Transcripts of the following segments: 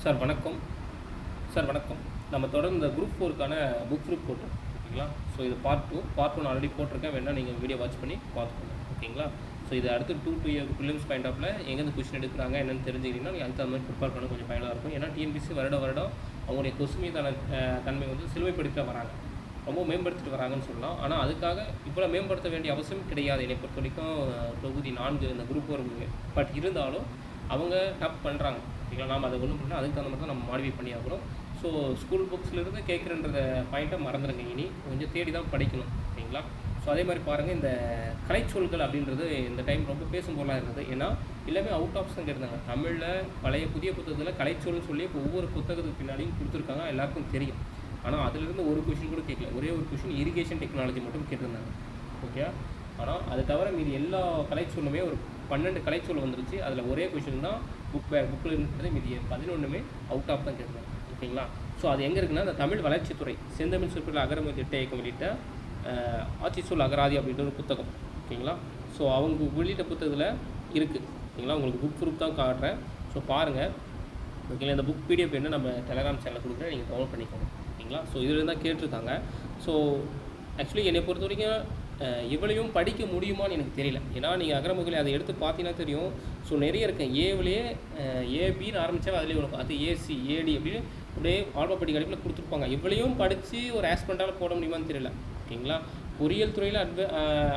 Sir வணக்கம். Sir வணக்கம். நம்ம தொடர்ந்து இந்த குரூப் 4க்கான புக் ரிப் போட்டோம் ஓகேங்களா. ஸோ இது பார்ட் 1 ஆல்ரெடி போட்டிருக்கேன். வேணால் நீங்கள் வீடியோ வாட்ச் பண்ணி பார்த்துக்கோங்க ஓகேங்களா. ஸோ இது அடுத்து 2 to இயர் ப்ரிலிம்ஸ் பாயிண்ட் ஆஃப்ல எங்கேருந்து கொஸ்டின் எடுக்கிறாங்க என்னென்னு தெரிஞ்சுக்கிட்டிங்கன்னா நீங்கள் அதுக்கு மாதிரி ப்ரிப்பேர் பண்ண கொஞ்சம் பயனாக இருக்கும். ஏன்னா டிஎன்பிசி வருடம் அவங்களுடைய கொஸ்டின் மீதான தன்மை வந்து சிலுவைப்படுத்த வராங்க, ரொம்ப மேம்படுத்திட்டு வராங்கன்னு சொல்லலாம். ஆனால் அதுக்காக இவ்வளோ மேம்படுத்த வேண்டிய அவசியம் கிடையாது என்னை பொறுத்த வரைக்கும். தொகுதி 4 இந்த குரூப் 4 பட் இருந்தாலும் அவங்க டப் பண்ணுறாங்க ஓகேங்களா. நாம் அதை ஒன்றும் பண்ணால் அதுக்கு தகுந்த மாதிரி தான் நம்ம மாடிஃபை பண்ணி ஆகணும். ஸோ ஸ்கூல் புக்ஸ்லேருந்து கேட்குறன்ற பாயிண்ட்டை மறந்துடுங்க. இனி கொஞ்சம் தேடி தான் படிக்கணும் ஓகேங்களா. ஸோ அதே மாதிரி பாருங்கள், இந்த கலைச்சொல்கள் அப்படின்றது இந்த டைம் ரொம்ப பேசும் பொருளாக இருந்தது. ஏன்னா எல்லாமே அவுட் ஆஃப் தான் கேட்டாங்க. தமிழில் பழைய புதிய புத்தகத்தில் கலைச்சொல்னு சொல்லி இப்போ ஒவ்வொரு புத்தகத்துக்கு பின்னாடியும் கொடுத்துருக்காங்க, எல்லாருக்கும் தெரியும். ஆனால் அதிலிருந்து ஒரு கொஷின் கூட கேட்கல. ஒரே ஒரு கொஷின் இரிகேஷன் டெக்னாலஜி மட்டும் கேட்டிருந்தாங்க ஓகே. ஆனால் அது தவிர மீது எல்லா கலைச்சொல்லுமே ஒரு 12 கலைச்சொல் வந்துருச்சு. அதில் ஒரே கொஷின் தான் புக்கில் இருக்கிறது, மீதி 11மே அவுட் ஆஃப் தான் கேட்குறாங்க ஓகேங்களா. ஸோ அது எங்கே இருக்குன்னா, அந்த தமிழ் வளர்ச்சித்துறை செந்தமிழ் சொற்கள் அகரமொழி திட்ட இயக்கம் வெளியிட்ட ஆட்சி சொல் அகராதி அப்படின்ற ஒரு புத்தகம் ஓகேங்களா. ஸோ அவங்க வெளியிட்ட புத்தகத்தில் இருக்குது ஓகேங்களா. உங்களுக்கு புக் ப்ரூஃப் தான் காட்டுறேன். ஸோ பாருங்கள் ஓகேங்களா. இந்த புக் பிடிஎஃப் என்ன நம்ம டெலகிராம் சேனலில் கொடுக்குறேன், நீங்கள் டவுன்லோட் பண்ணிக்கோங்க ஓகேங்களா. ஸோ இதில் தான் கேட்டிருக்காங்க. ஸோ ஆக்சுவலி என்னை பொறுத்த வரைக்கும் இவ்வளையும் படிக்க முடியுமான்னு எனக்கு தெரியல. ஏன்னா நீங்கள் அகரமுகலை அதை எடுத்து பார்த்தீங்கன்னா தெரியும். ஸோ நிறைய இருக்குது. ஏவிலேயே ஏபின்னு ஆரம்பித்தா அதுலேயே உனக்கு அது ஏசி ஏடி அப்படின்னு அப்படியே ஆல்பாபடி கடிப்பில் கொடுத்துருப்பாங்க. இவ்வளையும் படித்து ஒரு ஆஸ்பெண்டால் போட முடியுமான்னு தெரியல ஓகேங்களா. பொறியியல் துறையில்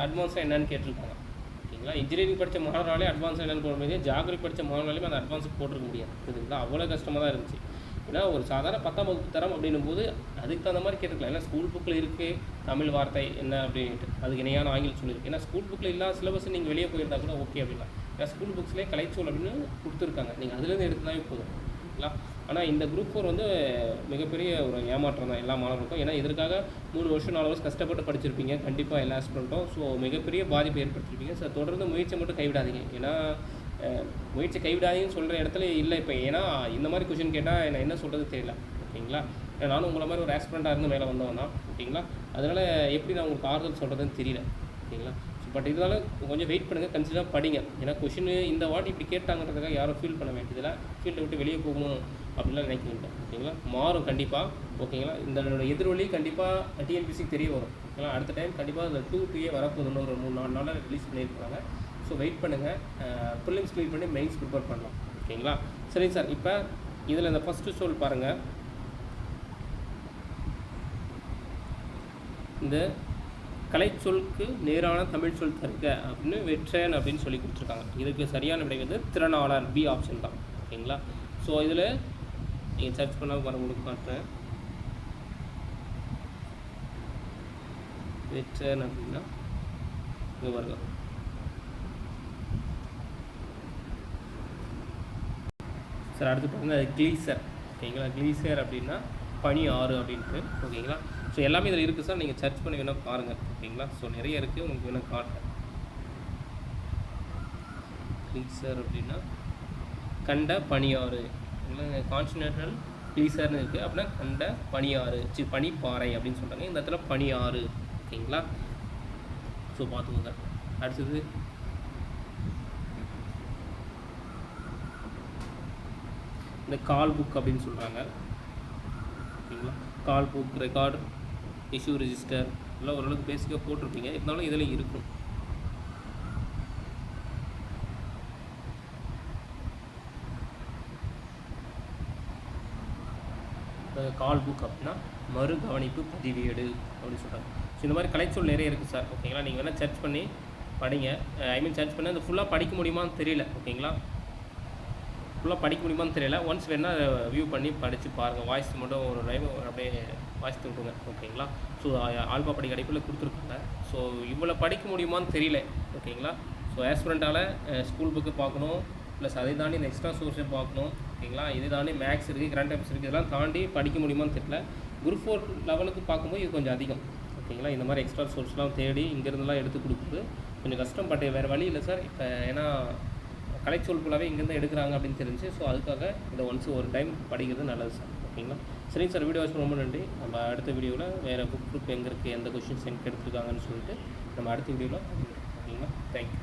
அட்வான்ஸாக என்னென்னு கேட்டிருக்காங்க ஓகேங்களா. இன்ஜினியரிங் படித்த மாணவர்களாலே அட்வான்ஸாக என்னென்னு போட முடியாது, ஜாகிரபி படித்த மாணவர்களாலையும் அந்த அட்வான்ஸுக்கு போட்டிருக்க முடியாது புரியுதுங்களா. அவ்வளோ கஷ்டமாக தான் இருந்துச்சு. ஏன்னா ஒரு சாதாரண 10ஆம் வகுப்பு தரம் அப்படின்னும் போது அதுக்கு தகுந்த மாதிரி கேட்டுக்கலாம். ஏன்னா ஸ்கூல் புக்கில் இருக்குது தமிழ் வார்த்தை என்ன அப்படின்ட்டு, அதுக்கு இணையான ஆங்கிலம் சொல்லியிருக்கு. ஏன்னா ஸ்கூல் புக்கில் இல்லாத சிலபஸ் நீங்கள் வெளியே போயிருந்தா கூட ஓகே அப்படின்னா, ஏன்னா ஸ்கூல் புக்ஸ்லேயே கலைச்சொல் அப்படின்னு கொடுத்துருக்காங்க, நீங்கள் அதுலேருந்து எடுத்துனாவே போதும் ஓகேங்களா. ஆனால் இந்த குரூப் 4 வந்து மிகப்பெரிய ஒரு ஏமாற்றம் தான் எல்லா மாணவர்களுக்கும். ஏன்னா இதற்காக 3 வருஷம் 4 வருஷம் கஷ்டப்பட்டு படிச்சிருப்பீங்க கண்டிப்பாக எல்லா ஆஸ்பிரண்ட்டும். ஸோ மிகப்பெரிய பாதிப்பு ஏற்படுத்திருப்பீங்க. ஸோ தொடர்ந்து முயற்சியை மட்டும் கைவிடாதீங்க. ஏன்னா முயற்சி கைவிடாதீங்கன்னு சொல்கிற இடத்துல இல்லை இப்போ. ஏன்னா இந்த மாதிரி கொஷின் கேட்டால் நான் என்ன சொல்கிறது தெரியல ஓகேங்களா. நானும் உங்களை மாதிரி ஒரு ஆஸ்பிரண்ட்டாக இருந்து மேலே வந்தவன் தான் ஓகேங்களா. அதனால் எப்படி நான் உங்களுக்கு ஆறுதல் சொல்கிறதுன்னு தெரியல ஓகேங்களா. பட் இதனால கொஞ்சம் வெயிட் பண்ணுங்கள், கன்சிடராக படிங்க. ஏன்னா கொஷின் இந்த வாட்டி இப்படி கேட்டாங்கிறதுக்காக யாரும் ஃபீல் பண்ண வேண்டியதில்லை. ஃபீல்டை விட்டு வெளியே போகணும் அப்படின்லாம் நினைக்கிறீங்க ஓகேங்களா. மாறும் கண்டிப்பாக ஓகேங்களா. இந்த எதிர்வழி கண்டிப்பாக டிஎன்பிசிக்கு தெரிய வரும் ஓகேங்களா. அடுத்த டைம் கண்டிப்பாக அந்த 2 to A வரப்போகுது, இன்னொரு 3-4 நாளில் ரிலீஸ் பண்ணியிருக்காங்க. ஸோ வெயிட் பண்ணுங்கள். ப்ரிலிம்ஸ் கிளியர் பண்ணி மெயின்ஸ் ப்ரிப்பேர் பண்ணலாம் ஓகேங்களா. சரிங்க சார். இப்போ இதில் இந்த ஃபஸ்ட்டு சொல் பாருங்கள். இந்த கலைச்சொலுக்கு நேரான தமிழ் சொல் தருக அப்படின்னு வெற்றன் அப்படின்னு சொல்லி கொடுத்துருக்காங்க. இதுக்கு சரியான விடை வந்து திறனாளர், பி ஆப்ஷன் தான் ஓகேங்களா. ஸோ இதில் நீங்கள் சர்ச் பண்ணால் வர உங்களுக்கு காட்டுறேன். வெற்றன் அப்படின்னா இங்கே வருங்க. சார் அடுத்து பார்த்தீங்கன்னா அது கிளீசர் ஓகேங்களா. கிளீசர் அப்படின்னா பனி ஆறு அப்படின்ட்டு ஓகேங்களா. ஸோ எல்லாமே இதில் இருக்குது சார், நீங்கள் சர்ச் பண்ணி வேணால் பாருங்கள் ஓகேங்களா. ஸோ நிறைய இருக்குது, உங்களுக்கு வேணால் காட்டுறேன். கிளீசர் அப்படின்னா கண்ட பனியாறு இல்லை, கான்டினென்டல் கிளீசர்னு இருக்குது அப்படின்னா கண்ட பனியாறு பனிப்பாறை அப்படின்னு சொல்கிறாங்க. இந்த இடத்துல பனியாறு ஓகேங்களா. ஸோ பார்த்துக்கோங்க. அடுத்தது இந்த கால் புக் அப்படின்னு சொல்கிறாங்க ஓகேங்களா. Call book, record, issue register எல்லாம் ஓரளவுக்கு பேசிக்காக போட்டிருப்பீங்க, இருந்தாலும் இதில் இருக்கும். கால் புக் அப்படின்னா மறு கவனிப்பு பதிவேடு அப்படின்னு சொல்கிறாங்க. ஸோ இந்த மாதிரி கலைச்சொல் நிறைய இருக்குது சார் ஓகேங்களா. நீங்கள் வேணால் சர்ச் பண்ணி படிங்க. சர்ச் பண்ணி அந்த ஃபுல்லாக படிக்க முடியுமான்னு தெரியல ஓகேங்களா. ஃபுல்லாக படிக்க முடியுமான்னு தெரியல. ஒன்ஸ் வேணால் வியூ பண்ணி படித்து பாருங்கள். வாய்ஸ் மட்டும் ஒரு டைம் அப்படியே வாய்ஸ் தூக்குங்க ஓகேங்களா. ஸோ ஆல்பாபடி கடிப்பில் கொடுத்துருக்காங்க. ஸோ இவ்வளோ படிக்க முடியுமான்னு தெரியல ஓகேங்களா. ஸோ ஆஸ்பிரண்ட்டால் ஸ்கூல் புக்கு பார்க்கணும், ப்ளஸ் அதை தாண்டி இந்த எக்ஸ்ட்ரா சோர்ஸை பார்க்கணும் ஓகேங்களா. இது தாண்டி மேக்ஸ் இருக்குது, கரண்ட் அஃபேர்ஸ் இருக்குது, இதெல்லாம் தாண்டி படிக்க முடியுமான்னு தெரியல. குரூப் 4 லெவலுக்கு பார்க்கும்போது இது கொஞ்சம் அதிகம் ஓகேங்களா. இந்த மாதிரி எக்ஸ்ட்ரா சோர்ஸ்லாம் தேடி இங்கேருந்துலாம் எடுத்து கொடுக்குறது கொஞ்சம் கஷ்டம். பட் வேறு வழி இல்லை சார். இப்போ ஏன்னா கலைச்சொல் ஃபுல்லாகவே இங்கேருந்து எடுக்கிறாங்க அப்படின்னு தெரிஞ்சு, ஸோ அதுக்காக இந்த ஒன்ஸ் ஒரு டைம் படிக்கிறது நல்லது சார் ஓகேங்களா. சரிங்க சார், வீடியோ வாட்ச் ரொம்ப நன்றி. நம்ம அடுத்த வீடியோவில் வேறு புக் எங்கே இருக்குது, எந்த கொஷின்ஸ் எனக்கு எடுத்துருக்காங்கன்னு சொல்லிட்டு நம்ம அடுத்த வீடியோவில் ஓகேங்களா. தேங்க்யூ.